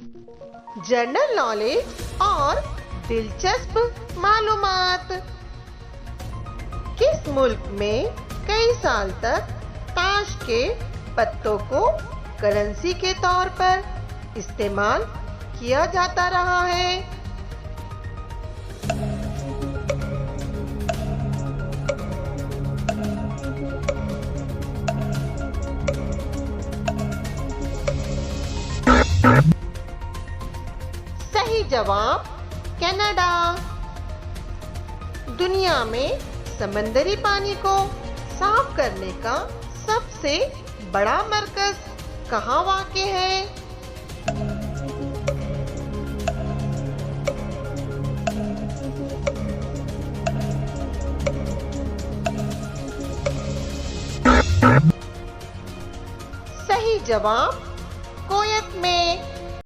General knowledge और दिलचस्प मालूमात। किस मुल्क में कई साल तक ताश के पत्तों को करेंसी के तौर पर इस्तेमाल किया जाता रहा है? सही जवाब कनाडा। दुनिया में समंदरी पानी को साफ करने का सबसे बड़ा मरकज कहाँ वाक़ है? सही जवाब कुवैत में।